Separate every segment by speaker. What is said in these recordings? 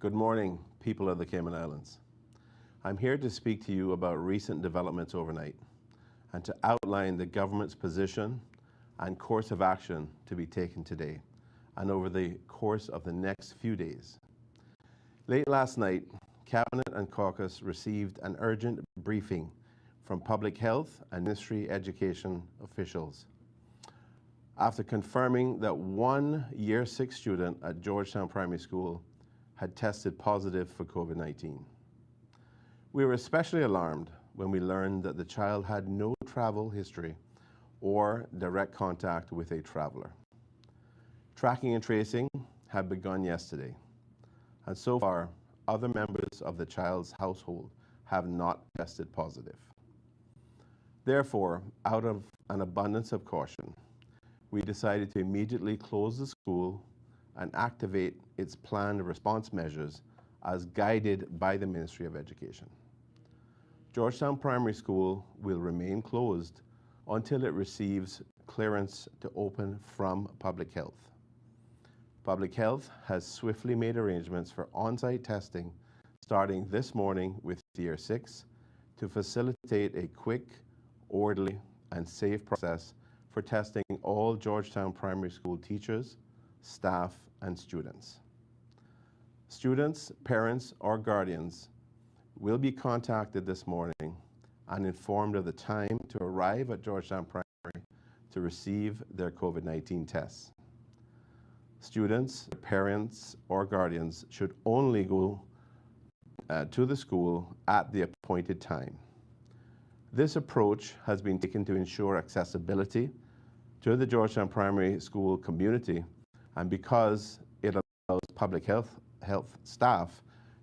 Speaker 1: Good morning, people of the Cayman Islands. I'm here to speak to you about recent developments overnight and to outline the government's position and course of action to be taken today and over the course of the next few days. Late last night, Cabinet and Caucus received an urgent briefing from Public Health and Ministry Education officials after confirming that one Year 6 student at Georgetown Primary School had tested positive for COVID-19. We were especially alarmed when we learned that the child had no travel history or direct contact with a traveler. Tracking and tracing had begun yesterday, and so far, other members of the child's household have not tested positive. Therefore, out of an abundance of caution, we decided to immediately close the school and activate its planned response measures as guided by the Ministry of Education. Georgetown Primary School will remain closed until it receives clearance to open from Public Health. Public Health has swiftly made arrangements for on-site testing starting this morning with Year 6 to facilitate a quick, orderly, and safe process for testing all Georgetown Primary School teachers, staff, and students. Students, parents, or guardians will be contacted this morning and informed of the time to arrive at Georgetown Primary to receive their COVID-19 tests. Students, parents, or guardians should only go to the school at the appointed time. This approach has been taken to ensure accessibility to the Georgetown Primary School community and because it allows public health staff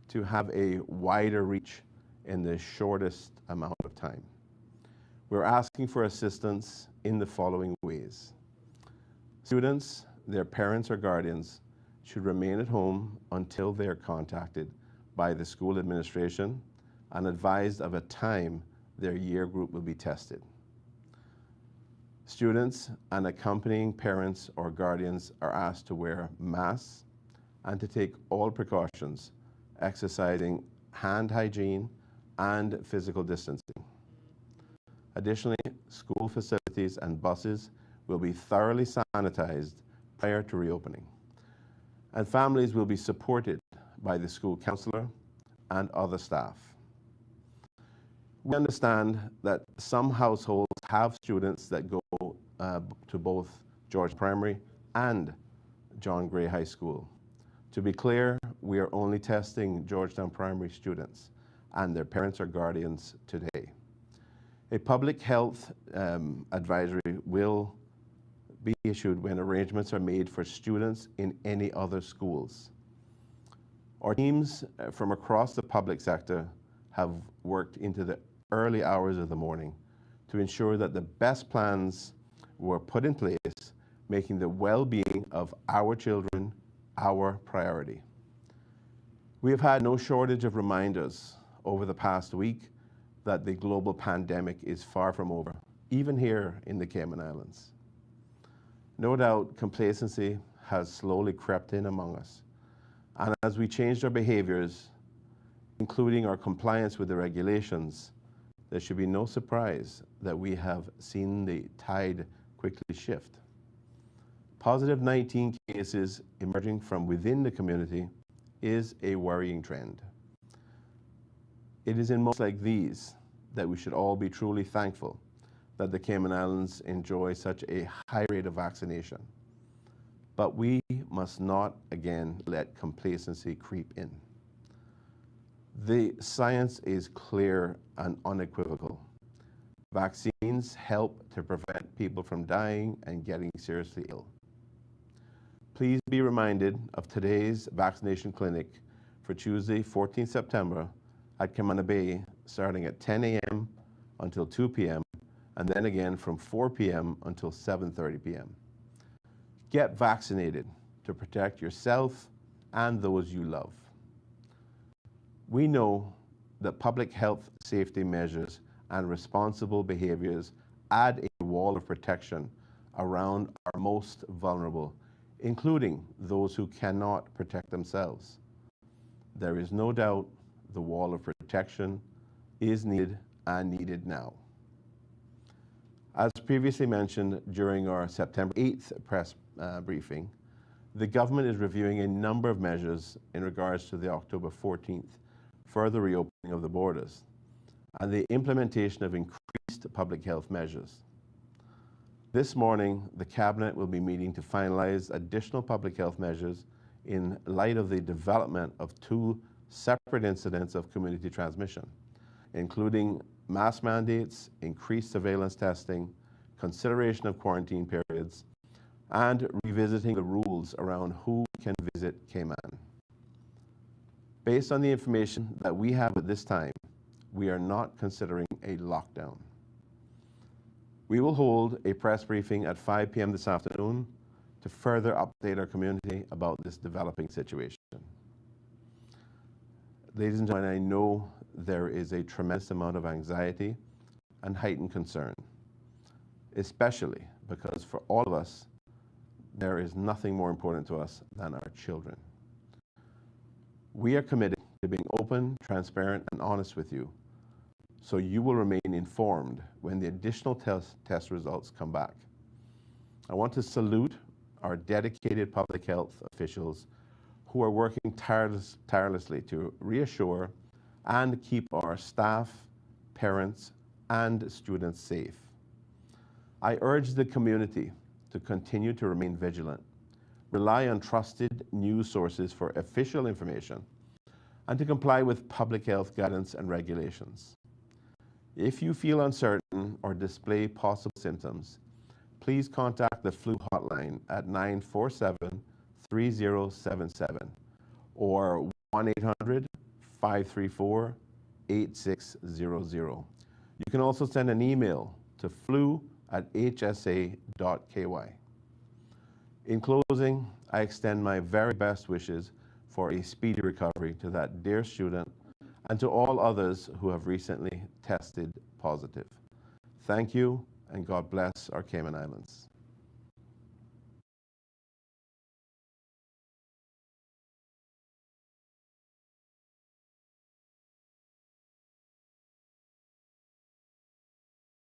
Speaker 1: to have a wider reach in the shortest amount of time. We're asking for assistance in the following ways. Students, their parents or guardians should remain at home until they are contacted by the school administration and advised of a time their year group will be tested. Students and accompanying parents or guardians are asked to wear masks and to take all precautions, exercising hand hygiene and physical distancing. Additionally, school facilities and buses will be thoroughly sanitized prior to reopening, and families will be supported by the school counselor and other staff. We understand that some households have students that go to both George Primary and John Gray High School. To be clear, we are only testing Georgetown Primary students and their parents or guardians today. A public health advisory will be issued when arrangements are made for students in any other schools. Our teams from across the public sector have worked into the early hours of the morning to ensure that the best plans were put in place, making the well-being of our children our priority. We have had no shortage of reminders over the past week that the global pandemic is far from over, even here in the Cayman Islands. No doubt, complacency has slowly crept in among us, and as we changed our behaviors, including our compliance with the regulations, there should be no surprise that we have seen the tide quickly shift. Positive 19 cases emerging from within the community is a worrying trend. It is in moments like these that we should all be truly thankful that the Cayman Islands enjoy such a high rate of vaccination. But we must not again let complacency creep in. The science is clear and unequivocal. Vaccines help to prevent people from dying and getting seriously ill. Please be reminded of today's vaccination clinic for Tuesday, 14 September at Camana Bay, starting at 10 a.m. until 2 p.m. and then again from 4 p.m. until 7:30 p.m. Get vaccinated to protect yourself and those you love. We know that public health safety measures and responsible behaviors add a wall of protection around our most vulnerable, including those who cannot protect themselves. there is no doubt the wall of protection is needed and needed now. As previously mentioned during our September 8th press briefing, the government is reviewing a number of measures in regards to the October 14th further reopening of the borders and the implementation of increased public health measures. This morning, the Cabinet will be meeting to finalize additional public health measures in light of the development of two separate incidents of community transmission, including mask mandates, increased surveillance testing, consideration of quarantine periods, and revisiting the rules around who can visit Cayman. Based on the information that we have at this time, we are not considering a lockdown. We will hold a press briefing at 5 p.m. this afternoon to further update our community about this developing situation. Ladies and gentlemen, I know there is a tremendous amount of anxiety and heightened concern, especially because for all of us, there is nothing more important to us than our children. We are committed to being open, transparent, and honest with you, so you will remain informed when the additional test results come back. I want to salute our dedicated public health officials who are working tirelessly to reassure and keep our staff, parents, and students safe. I urge the community to continue to remain vigilant, rely on trusted news sources for official information, and to comply with public health guidance and regulations. If you feel uncertain or display possible symptoms, please contact the flu hotline at 947-3077 or 1-800-534-8600. You can also send an email to flu@hsa.ky. In closing, I extend my very best wishes for a speedy recovery to that dear student and to all others who have recently tested positive. Thank you, and God bless our Cayman Islands.